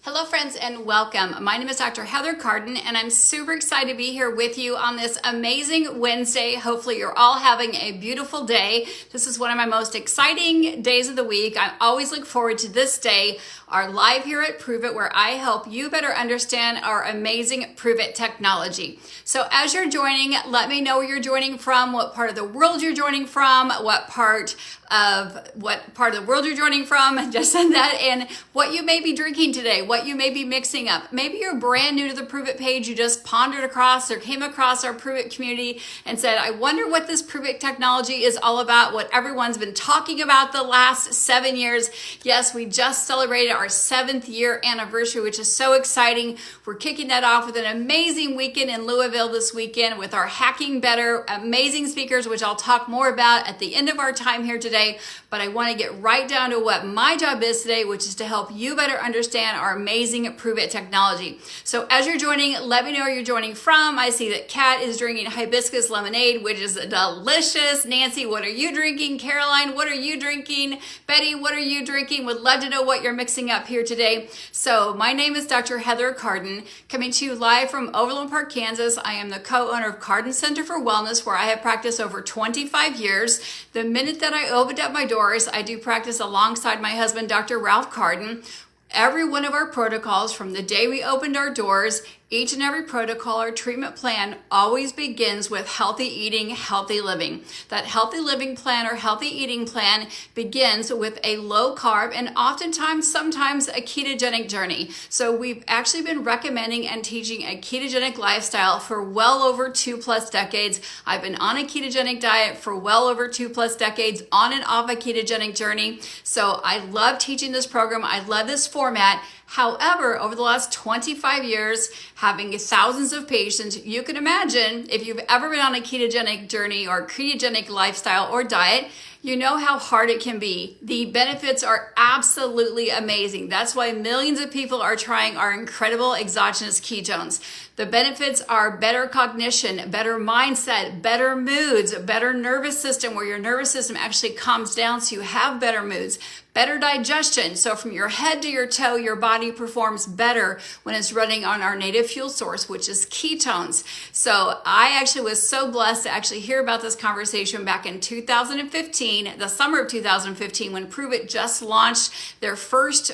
Hello friends and welcome. My name is Dr. Heather Carden and I'm super excited to be here with you on this amazing Wednesday. Hopefully you're all having a beautiful day. This is one of my most exciting days of the week. I always look forward to this day, our live here at Prove It, where I help you better understand our amazing Prove It technology. So as you're joining, let me know where you're joining from, what part of the world you're joining from, what part of the world you're joining from, just send that, and what you may be drinking today, what you may be mixing up. Maybe you're brand new to the Prove It page, you just pondered across or came across our Prove It community and said, I wonder what this Prove It technology is all about, what everyone's been talking about the last 7 years. Yes, we just celebrated our 7th year anniversary, which is so exciting. We're kicking that off with an amazing weekend in Louisville this weekend with our Hacking Better, amazing speakers, which I'll talk more about at the end of our time here today. But I want to get right down to what my job is today, which is to help you better understand our amazing Prove It technology. So as you're joining, let me know where you're joining from. I see that Kat is drinking hibiscus lemonade, which is delicious. Nancy, what are you drinking? Caroline, what are you drinking? Betty, what are you drinking? Would love to know what you're mixing up here today. So my name is Dr. Heather Carden, coming to you live from Overland Park, Kansas. I am the co-owner of Carden Center for Wellness, where I have practiced over 25 years. The minute that I opened up my doors, I do practice alongside my husband, Dr. Ralph Carden. Every one of our protocols from the day we opened our doors, each and every protocol or treatment plan always begins with healthy eating, healthy living. That healthy living plan or healthy eating plan begins with a low carb and oftentimes, sometimes a ketogenic journey. So we've actually been recommending and teaching a ketogenic lifestyle for well over 2+ decades. I've been on a ketogenic diet for well over 2+ decades, on and off a ketogenic journey. So I love teaching this program. I love this format. However, over the last 25 years, having thousands of patients, you can imagine if you've ever been on a ketogenic journey or ketogenic lifestyle or diet, you know how hard it can be. The benefits are absolutely amazing. That's why millions of people are trying our incredible exogenous ketones. The benefits are better cognition, better mindset, better moods, better nervous system, where your nervous system actually calms down so you have better moods, better digestion. So from your head to your toe, your body performs better when it's running on our native fuel source, which is ketones. So I actually was so blessed to actually hear about this conversation back in 2015, the summer of 2015, when Prove It just launched their first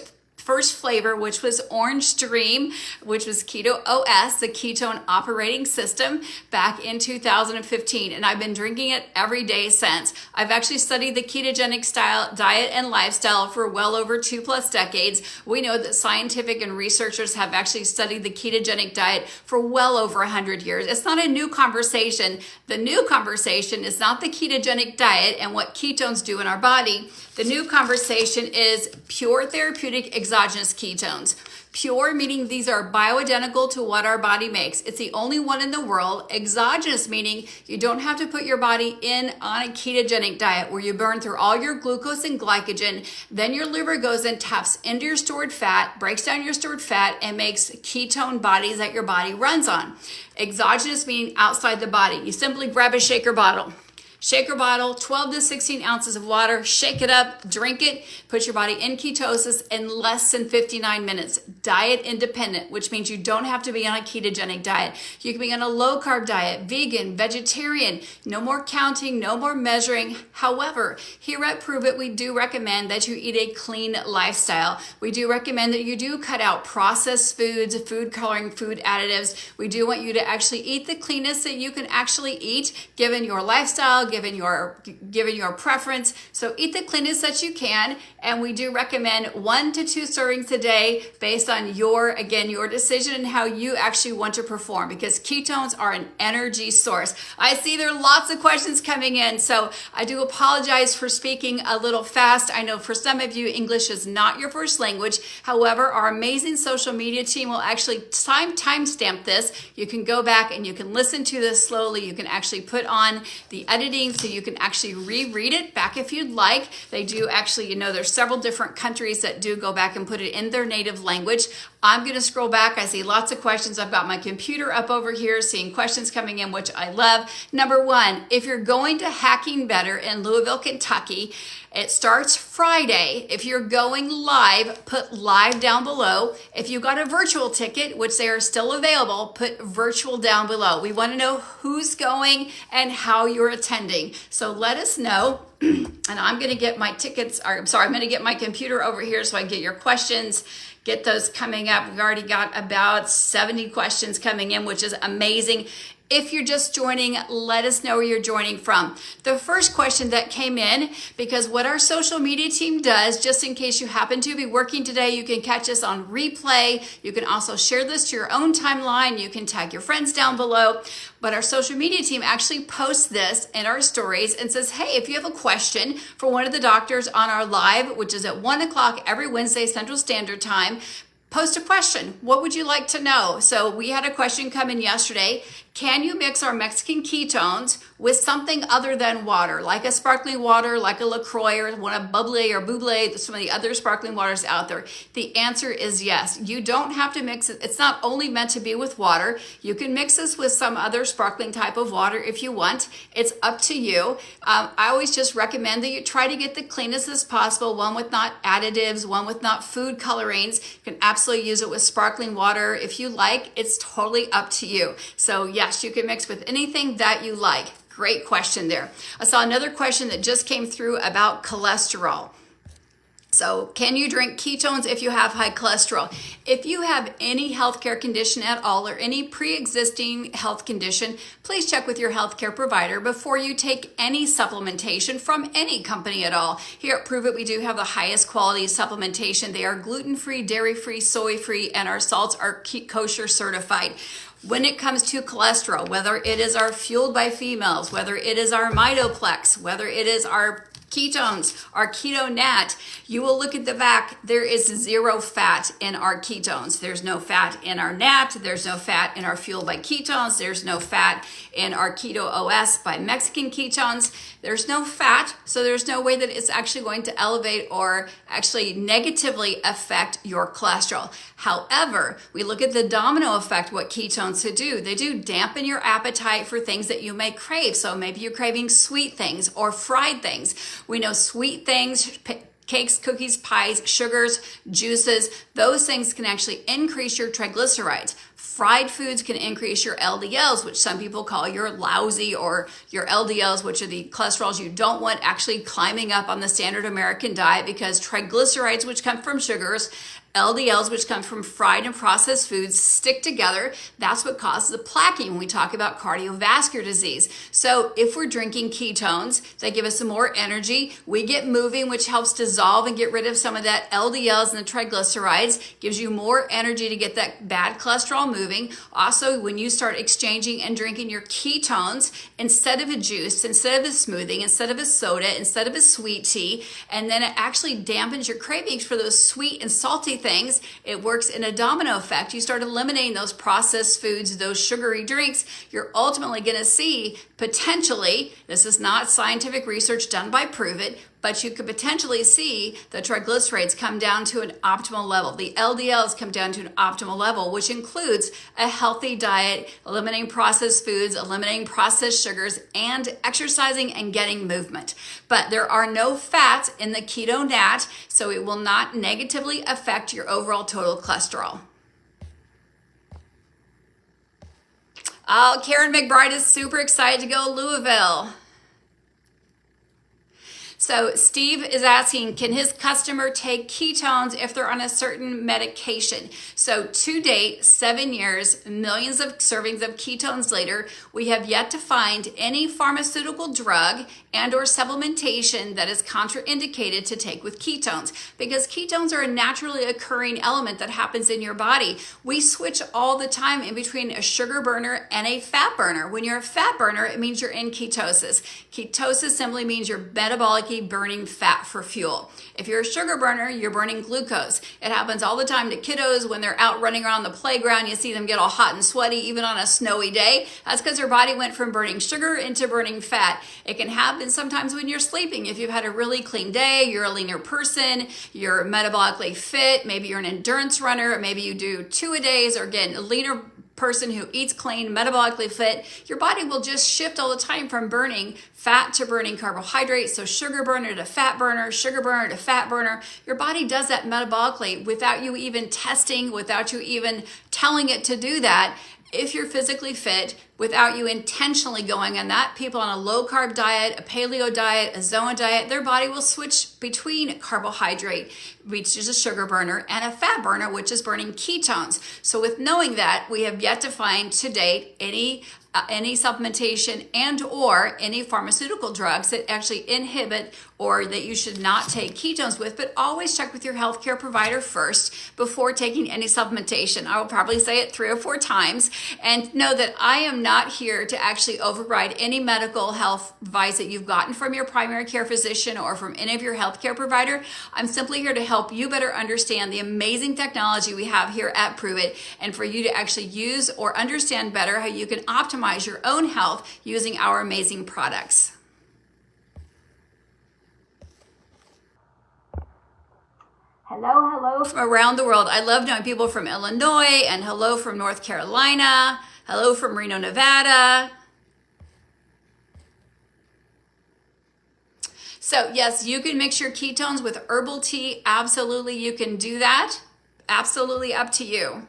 flavor, which was Orange Dream, which was Keto OS, the ketone operating system, back in 2015. And I've been drinking it every day since. I've actually studied the ketogenic style diet and lifestyle for well over 2+ decades. We know that scientific and researchers have actually studied the ketogenic diet for well over 100 years. It's not a new conversation. The new conversation is not the ketogenic diet and what ketones do in our body. The new conversation is pure therapeutic exogenous ketones. Pure meaning these are bioidentical to what our body makes. It's the only one in the world. Exogenous meaning you don't have to put your body in on a ketogenic diet where you burn through all your glucose and glycogen. Then your liver goes and taps into your stored fat, breaks down your stored fat, and makes ketone bodies that your body runs on. Exogenous meaning outside the body. You simply grab a shaker bottle. Shaker bottle, 12 to 16 ounces of water, shake it up, drink it, put your body in ketosis in less than 59 minutes. Diet independent, which means you don't have to be on a ketogenic diet. You can be on a low carb diet, vegan, vegetarian, no more counting, no more measuring. However, here at Prove It, we do recommend that you eat a clean lifestyle. We do recommend that you do cut out processed foods, food coloring, food additives. We do want you to actually eat the cleanest that you can actually eat, given your lifestyle, given your preference. So eat the cleanest that you can, and we do recommend 1 to 2 servings a day based on your decision and how you actually want to perform, because ketones are an energy source. I see there are lots of questions coming in, so I do apologize for speaking a little fast. I know for some of you, English is not your first language. However, our amazing social media team will actually timestamp this. You can go back and you can listen to this slowly. You can actually put on the editing so you can actually reread it back if you'd like. They do actually, there's several different countries that do go back and put it in their native language. I'm going to scroll back. I see lots of questions. I've got my computer up over here, seeing questions coming in, which I love. Number 1, if you're going to Hacking Better in Louisville, Kentucky, It starts Friday. If you're going live, put live down below. If you got a virtual ticket, which they are still available, put virtual down below. We want to know who's going and how you're attending. So let us know. And I'm going to get my tickets, or I'm sorry, I'm going to get my computer over here so I get your questions, get those coming up. We've already got about 70 questions coming in, which is amazing. If you're just joining, let us know where you're joining from. The first question that came in, because what our social media team does, just in case you happen to be working today, you can catch us on replay. You can also share this to your own timeline. You can tag your friends down below. But our social media team actually posts this in our stories and says, hey, if you have a question for one of the doctors on our live, which is at 1 o'clock every Wednesday Central Standard Time, post a question. What would you like to know? So we had a question come in yesterday. Can you mix our Mexican ketones with something other than water, like a sparkling water, like a LaCroix, or one of Bubbly or Buble, some of the other sparkling waters out there? The answer is yes. You don't have to mix it. It's not only meant to be with water. You can mix this with some other sparkling type of water if you want. It's up to you. I always just recommend that you try to get the cleanest as possible, one with not additives, one with not food colorings. You can absolutely use it with sparkling water if you like. It's totally up to you. So yes, you can mix with anything that you like. Great question there. I saw another question that just came through about cholesterol. So can you drink ketones if you have high cholesterol? If you have any healthcare condition at all or any pre-existing health condition, please check with your healthcare provider before you take any supplementation from any company at all. Here at Prove It, we do have the highest quality supplementation. They are gluten-free, dairy-free, soy-free, and our salts are kosher certified. When it comes to cholesterol, whether it is our Fueled by Females, whether it is our Mitoplex, whether it is our ketones, our keto nat, you will look at the back. There is 0 fat in our ketones. There's no fat in our nat. There's no fat in our Fueled by Ketones. There's no fat in our Keto OS by Mexican Ketones. There's no fat, so there's no way that it's actually going to elevate or actually negatively affect your cholesterol. However, we look at the domino effect, what ketones do. They do dampen your appetite for things that you may crave. So maybe you're craving sweet things or fried things. We know sweet things, cakes, cookies, pies, sugars, juices, those things can actually increase your triglycerides. Fried foods can increase your LDLs, which some people call your lousy, or your LDLs, which are the cholesterols you don't want actually climbing up on the standard American diet, because triglycerides, which come from sugars, LDLs, which come from fried and processed foods, stick together. That's what causes the plaquing when we talk about cardiovascular disease. So if we're drinking ketones, they give us some more energy. We get moving, which helps dissolve and get rid of some of that LDLs and the triglycerides, gives you more energy to get that bad cholesterol moving. Also, when you start exchanging and drinking your ketones, instead of a juice, instead of a smoothie, instead of a soda, instead of a sweet tea, and then it actually dampens your cravings for those sweet and salty things, it works in a domino effect. You start eliminating those processed foods, those sugary drinks, you're ultimately going to see potentially, this is not scientific research done by Prove It, but you could potentially see the triglycerides come down to an optimal level. The LDLs come down to an optimal level, which includes a healthy diet, eliminating processed foods, eliminating processed sugars, and exercising and getting movement. But there are no fats in the keto nat, so it will not negatively affect your overall total cholesterol. Oh, Karen McBride is super excited to go to Louisville. So Steve is asking, can his customer take ketones if they're on a certain medication? So to date, 7 years, millions of servings of ketones later, we have yet to find any pharmaceutical drug and or supplementation that is contraindicated to take with ketones, because ketones are a naturally occurring element that happens in your body. We switch all the time in between a sugar burner and a fat burner. When you're a fat burner, it means you're in ketosis. Ketosis simply means you're metabolically burning fat for fuel. If you're a sugar burner, you're burning glucose. It happens all the time to kiddos when they're out running around the playground. You see them get all hot and sweaty, even on a snowy day. That's because their body went from burning sugar into burning fat. It can happen sometimes when you're sleeping. If you've had a really clean day, you're a leaner person, you're metabolically fit, maybe you're an endurance runner, maybe you do 2 a days, or again, a leaner person who eats clean, metabolically fit, your body will just shift all the time from burning fat to burning carbohydrates. So sugar burner to fat burner, sugar burner to fat burner. Your body does that metabolically without you even testing, without you even telling it to do that. If you're physically fit, without you intentionally going on that, people on a low carb diet, a paleo diet, a zone diet, their body will switch between carbohydrate, which is a sugar burner, and a fat burner, which is burning ketones. So with knowing that, we have yet to find to date any supplementation and or any pharmaceutical drugs that actually inhibit or that you should not take ketones with, but always check with your healthcare provider first before taking any supplementation. I will probably say it 3 or 4 times, and know that I am not here to actually override any medical health advice that you've gotten from your primary care physician or from any of your healthcare provider. I'm simply here to help you better understand the amazing technology we have here at Prove It, and for you to actually use or understand better how you can optimize your own health using our amazing products. Hello from around the world. I love knowing people from Illinois, and hello from North Carolina. Hello from Reno, Nevada. So yes, you can mix your ketones with herbal tea. Absolutely, you can do that. Absolutely up to you.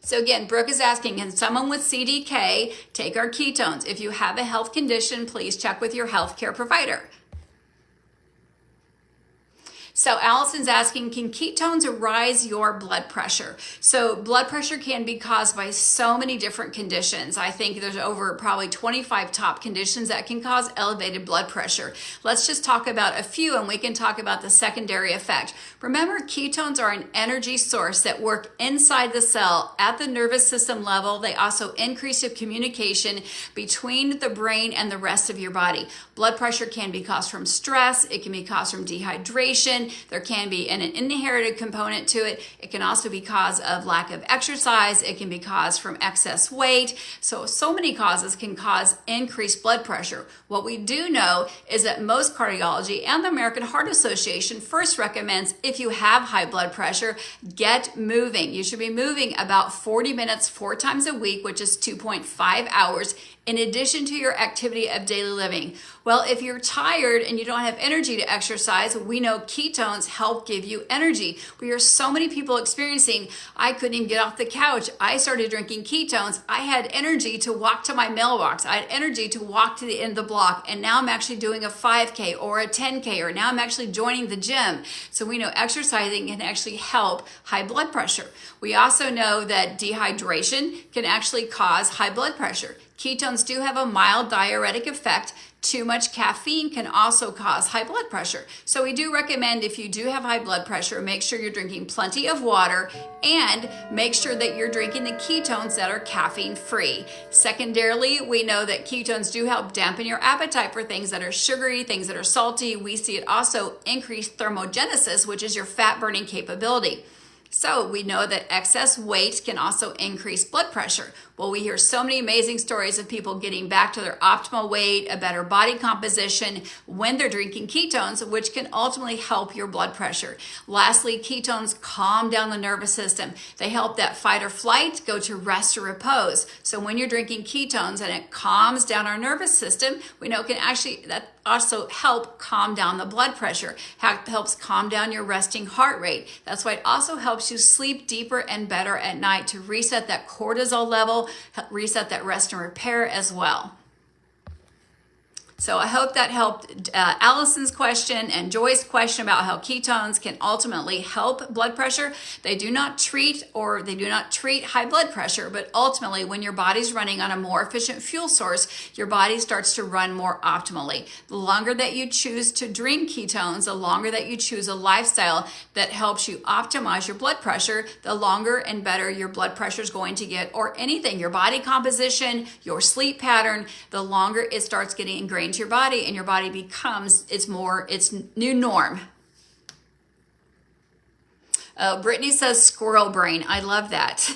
So again, Brooke is asking, can someone with CDK take our ketones? If you have a health condition, please check with your healthcare provider. So Allison's asking, can ketones rise your blood pressure? So blood pressure can be caused by so many different conditions. I think there's over probably 25 top conditions that can cause elevated blood pressure. Let's just talk about a few, and we can talk about the secondary effect. Remember, ketones are an energy source that work inside the cell at the nervous system level. They also increase the communication between the brain and the rest of your body. Blood pressure can be caused from stress. It can be caused from dehydration. There can be an inherited component to it. It can also be cause of lack of exercise. It can be caused from excess weight. So many causes can cause increased blood pressure. What we do know is that most cardiology and the American Heart Association first recommends, if you have high blood pressure, get moving. You should be moving about 40 minutes 4 times a week, which is 2.5 hours, in addition to your activity of daily living. Well, if you're tired and you don't have energy to exercise, we know ketones help give you energy. We hear so many people experiencing, I couldn't even get off the couch. I started drinking ketones. I had energy to walk to my mailbox. I had energy to walk to the end of the block. And now I'm actually doing a 5K or a 10K, or now I'm actually joining the gym. So we know exercising can actually help high blood pressure. We also know that dehydration can actually cause high blood pressure. Ketones do have a mild diuretic effect. Too much caffeine can also cause high blood pressure. So we do recommend, if you do have high blood pressure, make sure you're drinking plenty of water, and make sure that you're drinking the ketones that are caffeine free. Secondarily, we know that ketones do help dampen your appetite for things that are sugary, things that are salty. We see it also increase thermogenesis, which is your fat burning capability. So we know that excess weight can also increase blood pressure. Well, we hear so many amazing stories of people getting back to their optimal weight, a better body composition when they're drinking ketones, which can ultimately help your blood pressure. Lastly, ketones calm down the nervous system. They help that fight or flight go to rest or repose. So when you're drinking ketones and it calms down our nervous system, we know it can actually, that also help calm down the blood pressure. Helps calm down your resting heart rate. That's why it also helps you sleep deeper and better at night, to reset that cortisol level, reset that rest and repair as well. So I hope that helped Allison's question and Joy's question about how ketones can ultimately help blood pressure. They do not treat high blood pressure, but ultimately when your body's running on a more efficient fuel source, your body starts to run more optimally. The longer that you choose to drink ketones, the longer that you choose a lifestyle that helps you optimize your blood pressure, the longer and better your blood pressure is going to get, or anything, your body composition, your sleep pattern, the longer it starts getting ingrained into your body, and your body becomes its new norm. Brittany says squirrel brain. I love that.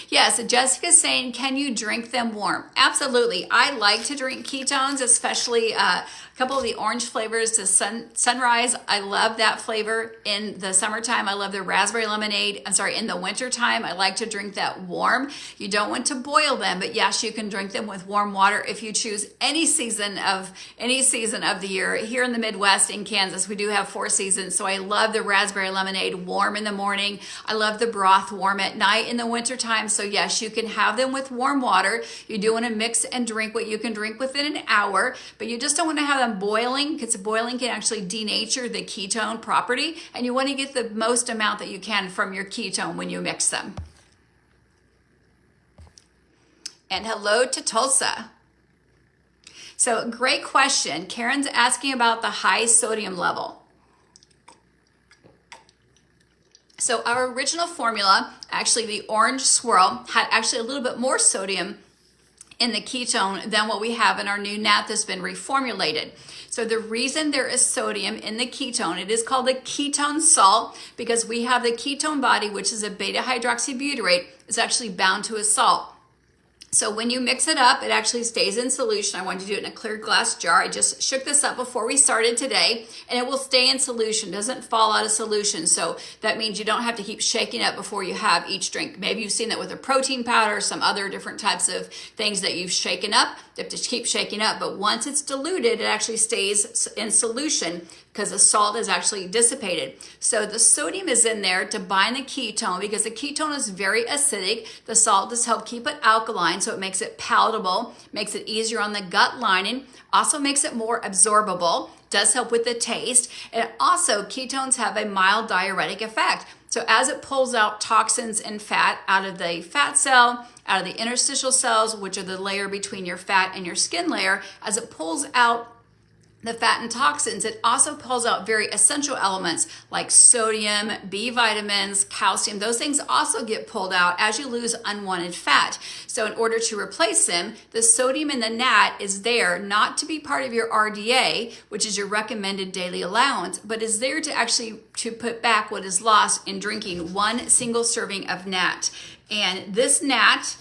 Yes, Jessica's saying, can you drink them warm? Absolutely. I like to drink ketones, especially couple of the orange flavors, the sunrise. I love that flavor in the summertime. I love the raspberry lemonade. I'm sorry, in the wintertime, I like to drink that warm. You don't want to boil them, but yes, you can drink them with warm water if you choose any season of the year. Here in the Midwest in Kansas, we do have 4 seasons. So I love the raspberry lemonade warm in the morning. I love the broth warm at night in the wintertime. So yes, you can have them with warm water. You do want to mix and drink what you can drink within an hour, but you just don't want to have them boiling, because boiling can actually denature the ketone property, and you want to get the most amount that you can from your ketone when you mix them. And hello to Tulsa. So great question. Karen's asking about the high sodium level. So our original formula, actually the orange swirl, had actually a little bit more sodium in the ketone than what we have in our new nat that's been reformulated. So the reason there is sodium in the ketone, it is called a ketone salt, because we have the ketone body, which is a beta hydroxybutyrate, is actually bound to a salt. So when you mix it up, it actually stays in solution. I wanted to do it in a clear glass jar. I just shook this up before we started today, and it will stay in solution, doesn't fall out of solution. So that means you don't have to keep shaking up before you have each drink. Maybe you've seen that with a protein powder, some other different types of things that you've shaken up. You have to keep shaking up, but once it's diluted, it actually stays in solution because the salt is actually dissipated. So the sodium is in there to bind the ketone, because the ketone is very acidic. The salt does help keep it alkaline, so it makes it palatable, makes it easier on the gut lining, also makes it more absorbable, does help with the taste, and also ketones have a mild diuretic effect. So as it pulls out toxins and fat out of the fat cell, out of the interstitial cells, which are the layer between your fat and your skin layer, as it pulls out the fat and toxins, it also pulls out very essential elements like sodium, B vitamins, calcium. Those things also get pulled out as you lose unwanted fat. So in order to replace them, the sodium in the nat is there not to be part of your RDA, which is your recommended daily allowance, but is there to actually to put back what is lost in drinking one single serving of nat. And this nat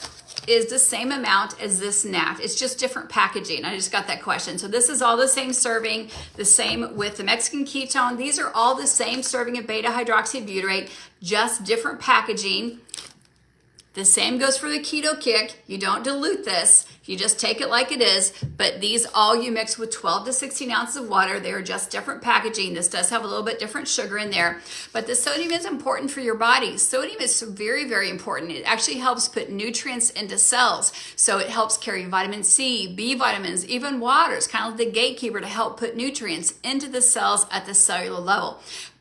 is the same amount as this nat. It's just different packaging. I just got that question. So this is all the same serving, the same with the Mexican ketone. These are all the same serving of beta hydroxybutyrate, just different packaging. The same goes for the keto kick. You don't dilute this. You just take it like it is, but these all you mix with 12 to 16 ounces of water. They are just different packaging. This does have a little bit different sugar in there, but the sodium is important for your body. Sodium is very, very important. It actually helps put nutrients into cells. So it helps carry vitamin C, B vitamins, even water. It's kind of like the gatekeeper to help put nutrients into the cells at the cellular level.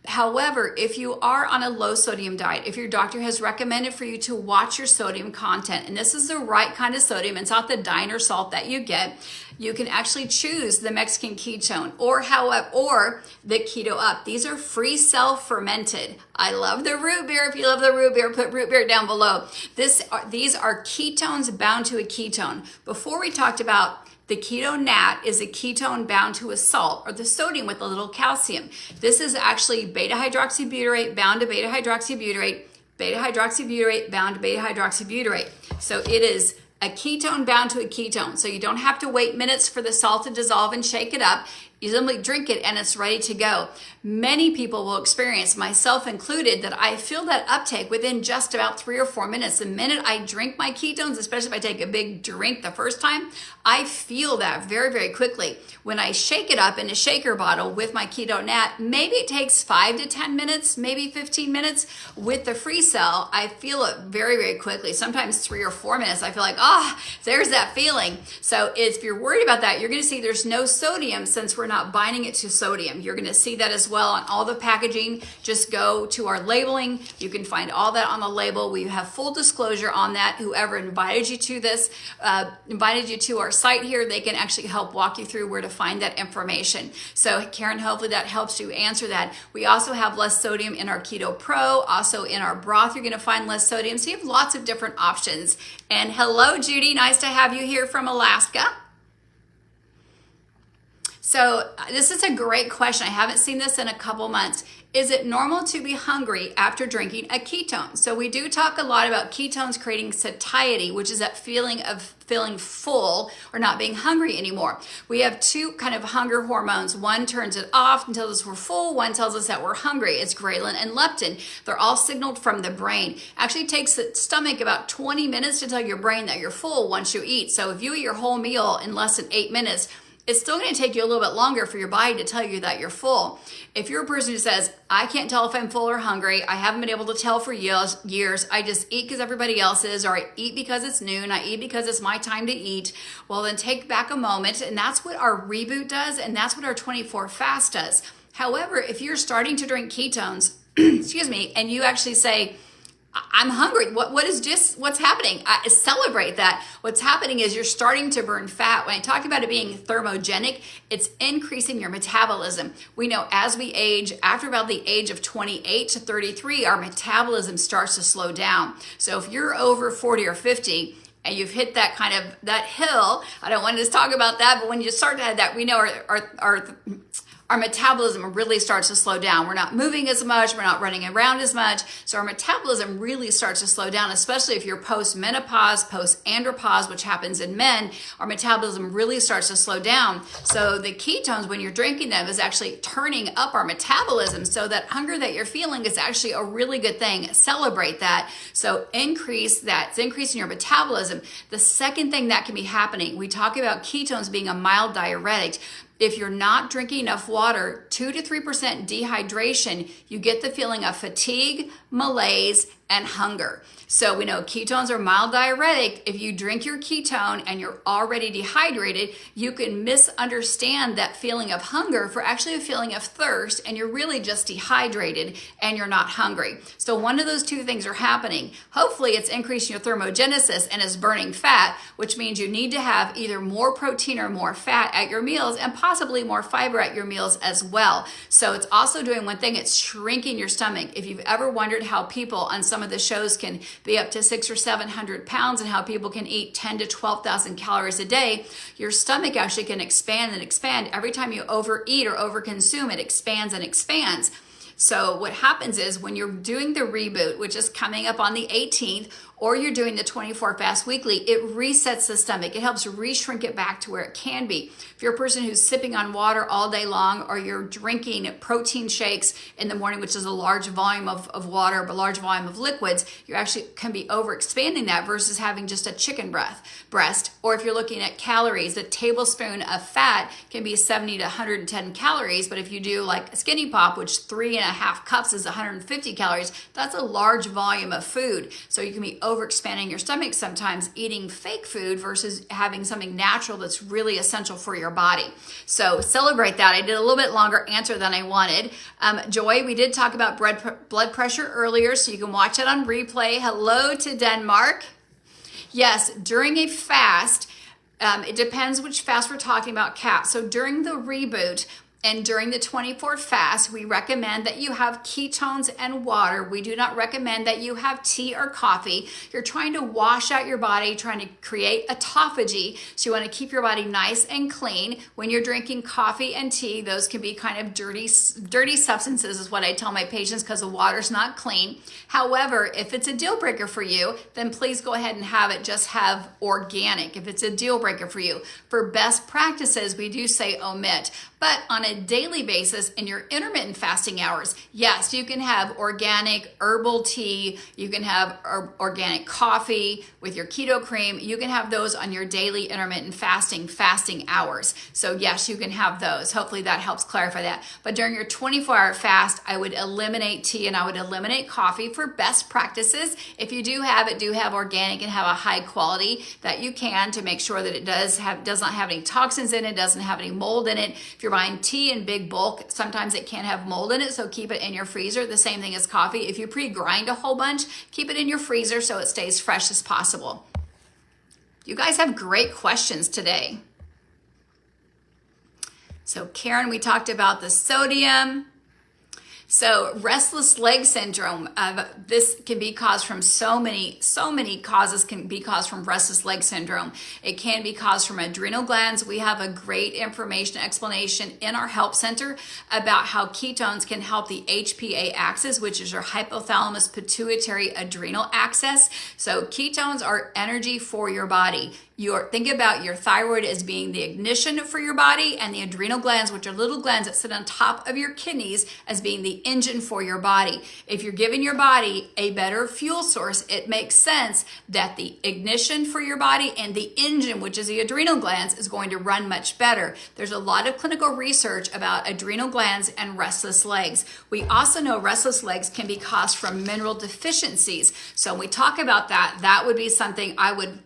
However, if you are on a low sodium diet, if your doctor has recommended for you to watch your sodium content, and this is the right kind of sodium, it's not the diner salt that you get, you can actually choose the Mexican ketone or the keto up. These are free cell fermented. I love the root beer. If you love the root beer, put root beer down below. These are ketones bound to a ketone. Before we talked about the keto nat is a ketone bound to a salt, or the sodium with a little calcium. This is actually beta hydroxybutyrate bound to beta hydroxybutyrate, beta hydroxybutyrate bound to beta hydroxybutyrate. So it is a ketone bound to a ketone. So you don't have to wait minutes for the salt to dissolve and shake it up. You simply drink it and it's ready to go. Many people will experience, myself included, that I feel that uptake within just about 3 or 4 minutes. The minute I drink my ketones, especially if I take a big drink the first time, I feel that very, very quickly. When I shake it up in a shaker bottle with my keto nat, maybe it takes 5 to 10 minutes, maybe 15 minutes. With the free cell, I feel it very, very quickly. Sometimes 3 or 4 minutes, I feel like, there's that feeling. So if you're worried about that, you're gonna see there's no sodium since we're not binding it to sodium. You're gonna see that as well on all the packaging. Just go to our labeling. You can find all that on the label. We have full disclosure on that. Whoever invited you to this, invited you to our site here, they can actually help walk you through where to find that information. So Karen, hopefully that helps you answer that. We also have less sodium in our Keto Pro. Also in our broth, you're gonna find less sodium. So you have lots of different options. And hello, Judy, nice to have you here from Alaska. So this is a great question. I haven't seen this in a couple months. Is it normal to be hungry after drinking a ketone? So we do talk a lot about ketones creating satiety, which is that feeling of feeling full or not being hungry anymore. We have two kind of hunger hormones. One turns it off and tells us we're full. One tells us that we're hungry. It's ghrelin and leptin. They're all signaled from the brain. Actually, it takes the stomach about 20 minutes to tell your brain that you're full once you eat. So if you eat your whole meal in less than 8 minutes, it's still going to take you a little bit longer for your body to tell you that you're full. If you're a person who says, I can't tell if I'm full or hungry, I haven't been able to tell for years, I just eat because everybody else is, or I eat because it's noon, I eat because it's my time to eat, well then take back a moment, and that's what our reboot does, and that's what our 24 fast does. However, if you're starting to drink ketones, excuse me, and you actually say, I'm hungry. What's happening? I celebrate that. What's happening is you're starting to burn fat. When I talk about it being thermogenic, it's increasing your metabolism. We know as we age, after about the age of 28 to 33, our metabolism starts to slow down. So if you're over 40 or 50, and you've hit that kind of, that hill, I don't want to just talk about that, but when you start to have that, we know our metabolism really starts to slow down. We're not moving as much. We're not running around as much. So our metabolism really starts to slow down, especially if you're post-menopause, post-andropause, which happens in men. Our metabolism really starts to slow down. So the ketones, when you're drinking them, is actually turning up our metabolism. So that hunger that you're feeling is actually a really good thing. Celebrate that. So increase that. It's increasing your metabolism. The second thing that can be happening, we talk about ketones being a mild diuretic. If you're not drinking enough water, 2 to 3% dehydration, you get the feeling of fatigue, malaise, and hunger. So we know ketones are mild diuretic. If you drink your ketone and you're already dehydrated, you can misunderstand that feeling of hunger for actually a feeling of thirst, and you're really just dehydrated and you're not hungry. So one of those two things are happening. Hopefully it's increasing your thermogenesis and is burning fat, which means you need to have either more protein or more fat at your meals and possibly more fiber at your meals as well. So it's also doing one thing, it's shrinking your stomach. If you've ever wondered how people on some of the shows can be up to 600 or 700 pounds and how people can eat 10 to 12,000 calories a day, your stomach actually can expand and expand. Every time you overeat or overconsume, it expands and expands. So what happens is when you're doing the reboot, which is coming up on the 18th, or you're doing the 24 fast weekly, it resets the stomach. It helps re-shrink it back to where it can be. If you're a person who's sipping on water all day long, or you're drinking protein shakes in the morning, which is a large volume of water, but a large volume of liquids, you actually can be overexpanding that versus having just a chicken breast. Or if you're looking at calories, a tablespoon of fat can be 70 to 110 calories, but if you do like a skinny pop, which 3.5 cups is 150 calories, that's a large volume of food. So you can be overexpanding your stomach sometimes, eating fake food versus having something natural that's really essential for your body. So celebrate that. I did a little bit longer answer than I wanted. Joy, we did talk about blood pressure earlier, so you can watch it on replay. Hello to Denmark. Yes, during a fast, it depends which fast we're talking about, Kat. So during the reboot, and during the 24 fast, we recommend that you have ketones and water. We do not recommend that you have tea or coffee. You're trying to wash out your body, trying to create autophagy. So you want to keep your body nice and clean. When you're drinking coffee and tea, those can be kind of dirty substances is what I tell my patients because the water's not clean. However, if it's a deal breaker for you, then please go ahead and have it. Just have organic if it's a deal breaker for you. For best practices, we do say omit. But on a daily basis in your intermittent fasting hours, yes, you can have organic herbal tea, you can have organic coffee with your keto cream, you can have those on your daily intermittent fasting hours. So yes, you can have those. Hopefully that helps clarify that. But during your 24-hour fast, I would eliminate tea and I would eliminate coffee for best practices. If you do have it, do have organic and have a high quality that you can to make sure that it does not have any toxins in it, doesn't have any mold in it. If you're buying tea in big bulk, sometimes it can have mold in it, so keep it in your freezer. The same thing as coffee. If you pre-grind a whole bunch, keep it in your freezer so it stays fresh as possible. You guys have great questions today. So Karen, we talked about the sodium. So restless leg syndrome, this can be caused from so many causes can be caused from restless leg syndrome. It can be caused from adrenal glands. We have a great information explanation in our help center about how ketones can help the HPA axis, which is your hypothalamus pituitary adrenal axis. So ketones are energy for your body. Think about your thyroid as being the ignition for your body, and the adrenal glands, which are little glands that sit on top of your kidneys, as being the engine for your body. If you're giving your body a better fuel source, it makes sense that the ignition for your body and the engine, which is the adrenal glands, is going to run much better. There's a lot of clinical research about adrenal glands and restless legs. We also know restless legs can be caused from mineral deficiencies. So when we talk about that, that would be something I would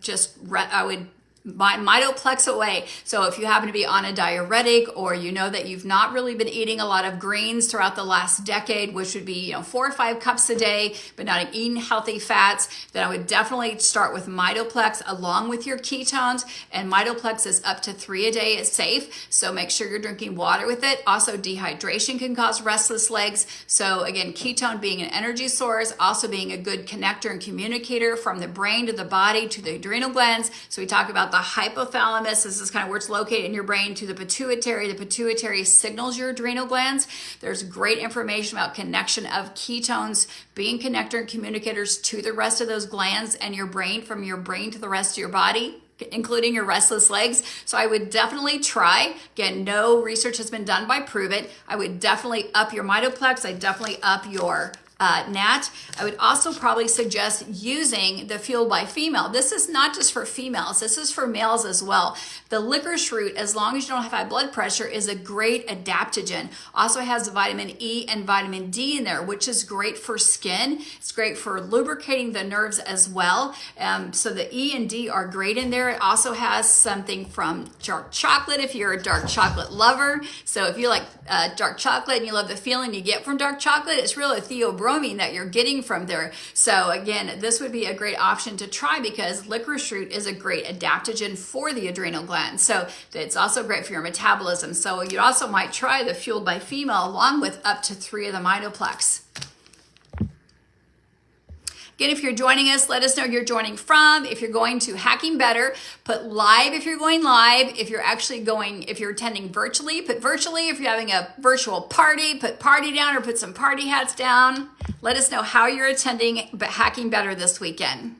mitoplex away. So if you happen to be on a diuretic, or you know that you've not really been eating a lot of greens throughout the last decade, which would be 4 or 5 cups a day, but not eating healthy fats, then I would definitely start with mitoplex along with your ketones. And mitoplex is up to 3 a day. It's safe, so make sure you're drinking water with it. Also, dehydration can cause restless legs. So again, ketone being an energy source, also being a good connector and communicator from the brain to the body to the adrenal glands. So we talk about the hypothalamus. This is kind of where it's located in your brain, to the pituitary. The pituitary signals your adrenal glands. There's great information about connection of ketones being connector and communicators to the rest of those glands and your brain, from your brain to the rest of your body, including your restless legs. So I would definitely try. Again, no research has been done by prove it. I would definitely up your mitoplex. I definitely up your NAT. I would also probably suggest using the Fueled by Female. This is not just for females, this is for males as well. The licorice root, as long as you don't have high blood pressure, is a great adaptogen. Also has vitamin E and vitamin D in there, which is great for skin. It's great for lubricating the nerves as well. So the E and D are great in there. It also has something from dark chocolate if you're a dark chocolate lover. So if you like dark chocolate and you love the feeling you get from dark chocolate, it's really theobromine that you're getting from there. So again, this would be a great option to try, because licorice root is a great adaptogen for the adrenal glands. So it's also great for your metabolism. So you also might try the Fueled by Female along with up to 3 of the mitoplex. Again, if you're joining us, let us know where you're joining from. If you're going to Hacking Better, put live if you're going live. If you're actually going, if you're attending virtually, put virtually. If you're having a virtual party, put party down or put some party hats down. Let us know how you're attending Hacking Better this weekend.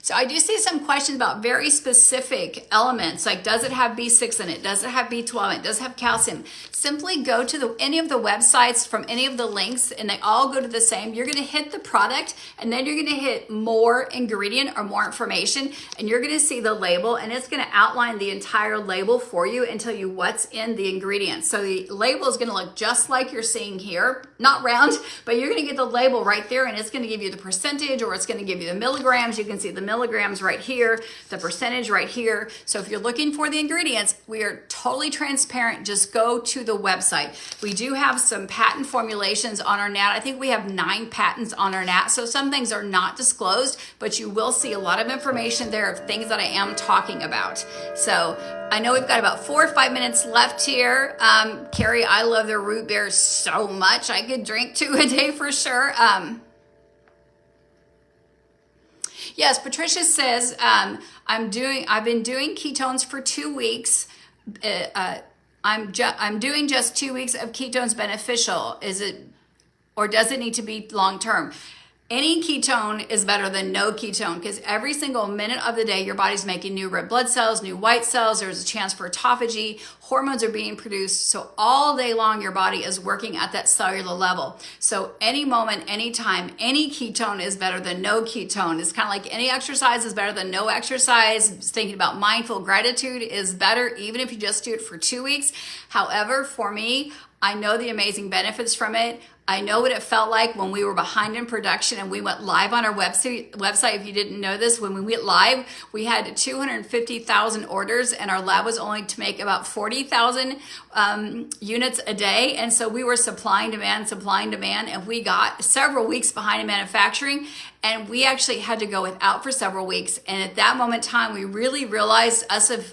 So I do see some questions about very specific elements, like does it have B6 in it? Does it have B12 in it? Does it have calcium? Simply go to any of the websites from any of the links, and they all go to the same. You're gonna hit the product, and then you're gonna hit more ingredient or more information, and you're gonna see the label, and it's gonna outline the entire label for you and tell you what's in the ingredients. So the label is gonna look just like you're seeing here, not round, but you're gonna get the label right there, and it's gonna give you the percentage, or it's gonna give you the milligrams. You can see the milligrams right here, the percentage right here. So if you're looking for the ingredients, we are totally transparent. Just go to the website. We do have some patent formulations on our NAT. I think we have 9 patents on our NAT. So some things are not disclosed, but you will see a lot of information there of things that I am talking about. So I know we've got about 4 or 5 minutes left here. Carrie, I love the root beers so much. I could drink 2 a day for sure. Yes, Patricia says, I've been doing ketones for 2 weeks. I'm doing just 2 weeks of ketones beneficial. Is it, or does it need to be long-term? Any ketone is better than no ketone, because every single minute of the day, your body's making new red blood cells, new white cells. There's a chance for autophagy. Hormones are being produced. So all day long, your body is working at that cellular level. So any moment, anytime, any ketone is better than no ketone. It's kind of like any exercise is better than no exercise. Thinking about mindful gratitude is better, even if you just do it for 2 weeks. However, for me, I know the amazing benefits from it. I know what it felt like when we were behind in production and we went live on our website. If you didn't know this, when we went live, we had 250,000 orders and our lab was only to make about 40,000 units a day. And so we were supplying demand, and we got several weeks behind in manufacturing. And we actually had to go without for several weeks. And at that moment in time, we really realized,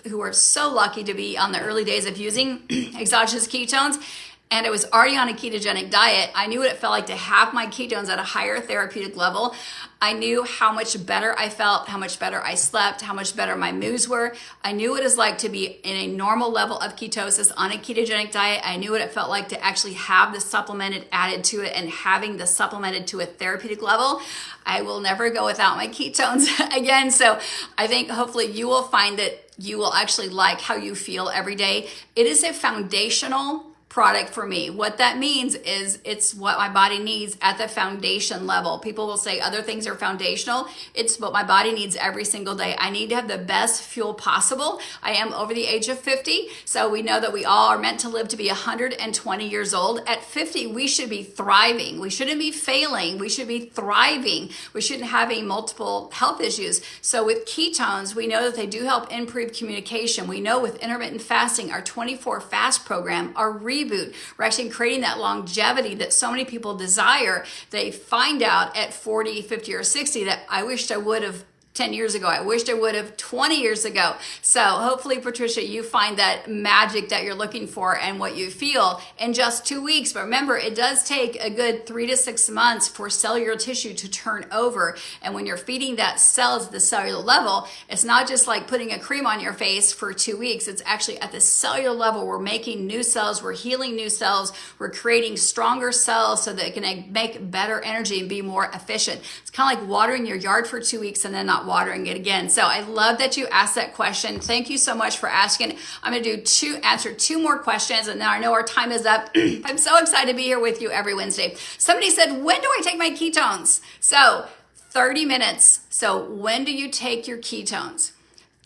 who are so lucky to be on the early days of using exogenous ketones, and I was already on a ketogenic diet, I knew what it felt like to have my ketones at a higher therapeutic level. I knew how much better I felt, how much better I slept, how much better my moods were. I knew what it was like to be in a normal level of ketosis on a ketogenic diet. I knew what it felt like to actually have the supplemented added to it and having the supplemented to a therapeutic level. I will never go without my ketones again. So I think hopefully you will find that you will actually like how you feel every day. It is a foundational product for me. What that means is it's what my body needs at the foundation level. People will say other things are foundational. It's what my body needs every single day. I need to have the best fuel possible. I am over the age of 50, so we know that we all are meant to live to be 120 years old. At 50, we should be thriving. We shouldn't be failing. We should be thriving. We shouldn't have any multiple health issues. So with ketones, we know that they do help improve communication. We know with intermittent fasting, our 24 fast program, our reboot, we're actually creating that longevity that so many people desire. They find out at 40, 50, or 60 that I wished I would have 10 years ago. I wished I would have 20 years ago. So hopefully, Patricia, you find that magic that you're looking for and what you feel in just 2 weeks. But remember, it does take a good 3 to 6 months for cellular tissue to turn over. And when you're feeding that cells at the cellular level, it's not just like putting a cream on your face for 2 weeks. It's actually at the cellular level. We're making new cells. We're healing new cells. We're creating stronger cells so that it can make better energy and be more efficient. It's kind of like watering your yard for 2 weeks and then not watering it again. So I love that you asked that question. Thank you so much for asking. I'm going to answer 2 more questions, and then I know our time is up. I'm so excited to be here with you every Wednesday. Somebody said, when do I take my ketones? So 30 minutes. So when do you take your ketones?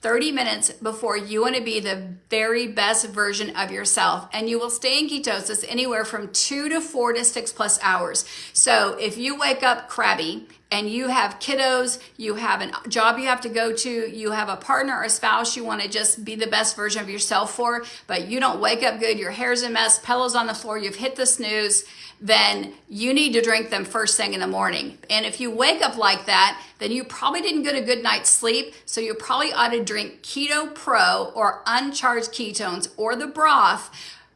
30 minutes before you want to be the very best version of yourself. And you will stay in ketosis anywhere from 2 to 4 to 6 plus hours. So if you wake up crabby and you have kiddos, you have a job you have to go to, you have a partner or a spouse you want to just be the best version of yourself for, but you don't wake up good, your hair's a mess, pillows on the floor, you've hit the snooze, then you need to drink them first thing in the morning. And if you wake up like that, then you probably didn't get a good night's sleep. So you probably ought to drink Keto Pro or uncharged ketones or the broth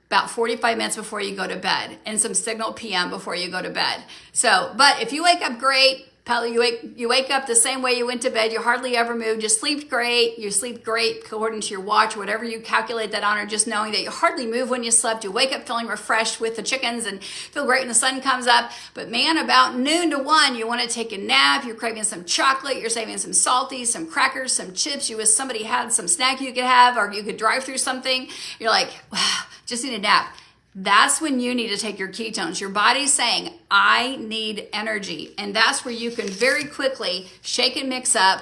about 45 minutes before you go to bed, and some Signal PM before you go to bed. So, but if you wake up great, you wake up the same way you went to bed, you hardly ever moved, you sleep great according to your watch, whatever you calculate that on, or just knowing that you hardly move when you slept, you wake up feeling refreshed with the chickens and feel great when the sun comes up. But man, about noon to 1, you want to take a nap, you're craving some chocolate, you're saving some salty, some crackers, some chips, you wish somebody had some snack you could have, or you could drive through something, you're like, wow, just need a nap. That's when you need to take your ketones. Your body's saying, I need energy. And that's where you can very quickly shake and mix up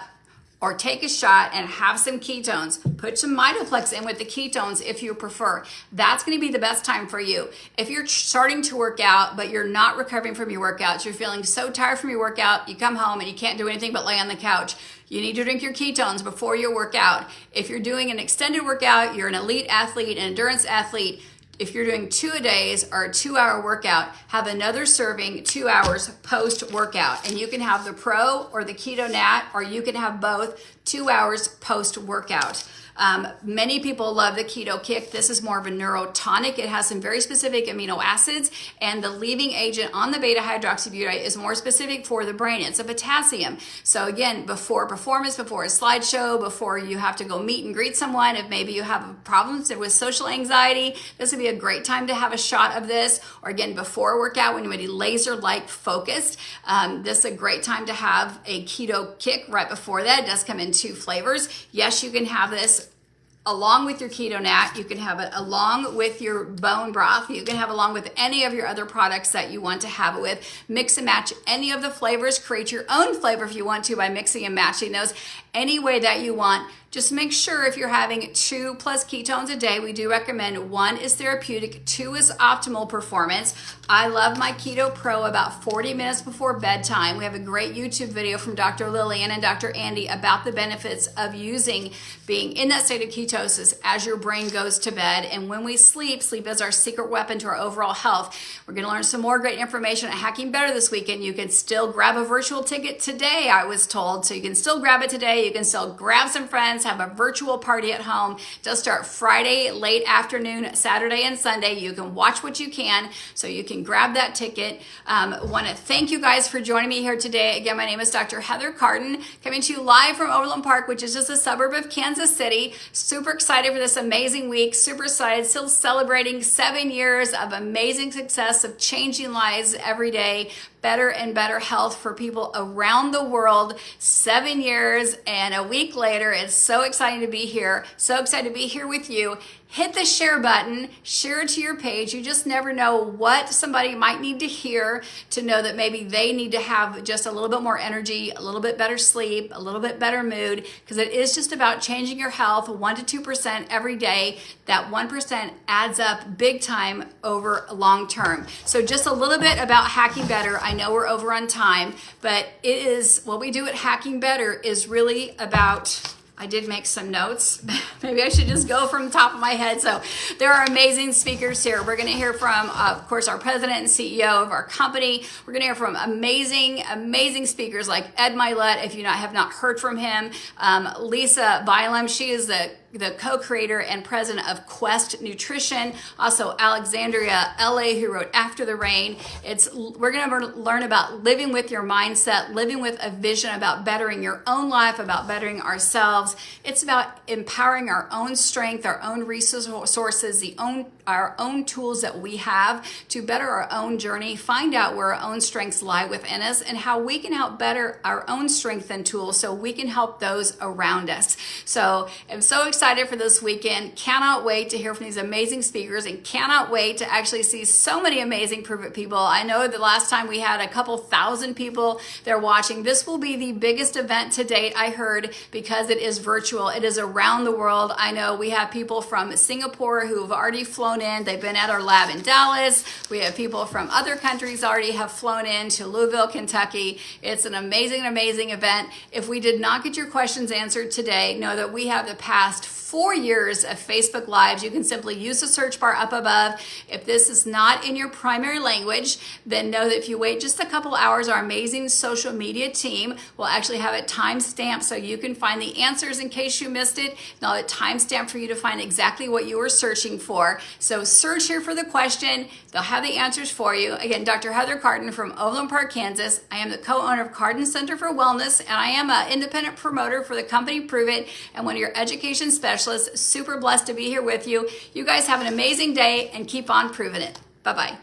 or take a shot and have some ketones. Put some Mitoplex in with the ketones if you prefer. That's going to be the best time for you. If you're starting to work out, but you're not recovering from your workouts, you're feeling so tired from your workout, you come home and you can't do anything but lay on the couch, you need to drink your ketones before your workout. If you're doing an extended workout, you're an elite athlete, an endurance athlete, if you're doing 2-a-days or a 2-hour workout, have another serving 2 hours post-workout. And you can have the Pro or the Keto Nat, or you can have both 2 hours post-workout. Many people love the Keto Kick. This is more of a neurotonic. It has some very specific amino acids, and the leaving agent on the beta hydroxybutyrate is more specific for the brain. It's a potassium. So again, before performance, before a slideshow, before you have to go meet and greet someone, if maybe you have problems with social anxiety, this would be a great time to have a shot of this. Or again, before a workout, when you want to be laser-like focused, this is a great time to have a Keto Kick right before that. It does come in 2 flavors. Yes, you can have this along with your Keto Nat, you can have it along with your bone broth, you can have along with any of your other products that you want to have it with. Mix and match any of the flavors, create your own flavor if you want to by mixing and matching those any way that you want. Just make sure if you're having 2+ ketones a day, we do recommend 1 is therapeutic, 2 is optimal performance. I love my Keto Pro about 40 minutes before bedtime. We have a great YouTube video from Dr. Lillian and Dr. Andy about the benefits of being in that state of ketosis as your brain goes to bed. And when we sleep is our secret weapon to our overall health. We're going to learn some more great information at Hacking Better this weekend. You can still grab a virtual ticket today, I was told. So you can still grab it today. You can still grab some friends, have a virtual party at home. It does start Friday, late afternoon, Saturday and Sunday. You can watch what you can, so you can grab that ticket. Want to thank you guys for joining me here today. Again, my name is Dr. Heather Carden, coming to you live from Overland Park, which is just a suburb of Kansas City. Super excited for this amazing week. Super excited, still celebrating 7 years of amazing success, of changing lives every day. Better and better health for people around the world. 7 years and a week later, it's so exciting to be here. So excited to be here with you. Hit the share button, share it to your page. You just never know what somebody might need to hear to know that maybe they need to have just a little bit more energy, a little bit better sleep, a little bit better mood, because it is just about changing your health 1% to 2% every day. That 1% adds up big time over long term. So just a little bit about Hacking Better. I know we're over on time, but it is what we do at Hacking Better is really about, I did make some notes. Maybe I should just go from the top of my head. So there are amazing speakers here. We're going to hear from, of course, our president and CEO of our company. We're going to hear from amazing speakers like Ed Milet, if you have not heard from him. Lisa Bylum, she is the co-creator and president of Quest Nutrition. Also Alexandria LA, who wrote After the Rain. We're going to learn about living with your mindset, living with a vision about bettering your own life, about bettering ourselves. It's about empowering our own strength, our own resources, our own tools that we have to better our own journey, find out where our own strengths lie within us and how we can help better our own strength and tools so we can help those around us. So I'm so excited for this weekend. Cannot wait to hear from these amazing speakers and cannot wait to actually see so many amazing Prove It people. I know the last time we had a couple thousand people there watching. This will be the biggest event to date, I heard, because it is virtual. It is around the world. I know we have people from Singapore who have already flown in. They've been at our lab in Dallas. We have people from other countries already have flown in to Louisville, Kentucky. It's an amazing event. If we did not get your questions answered today, know that we have the past 4 years of Facebook Lives. You can simply use the search bar up above. If this is not in your primary language, then know that if you wait just a couple hours, our amazing social media team will actually have it time-stamped so you can find the answers in case you missed it. They'll have it time-stamped for you to find exactly what you were searching for. So search here for the question. They'll have the answers for you. Again, Dr. Heather Carden from Overland Park, Kansas. I am the co-owner of Carden Center for Wellness, and I am an independent promoter for the company Prove It and one of your education specialists. Super blessed to be here with you. You guys have an amazing day and keep on proving it. Bye-bye.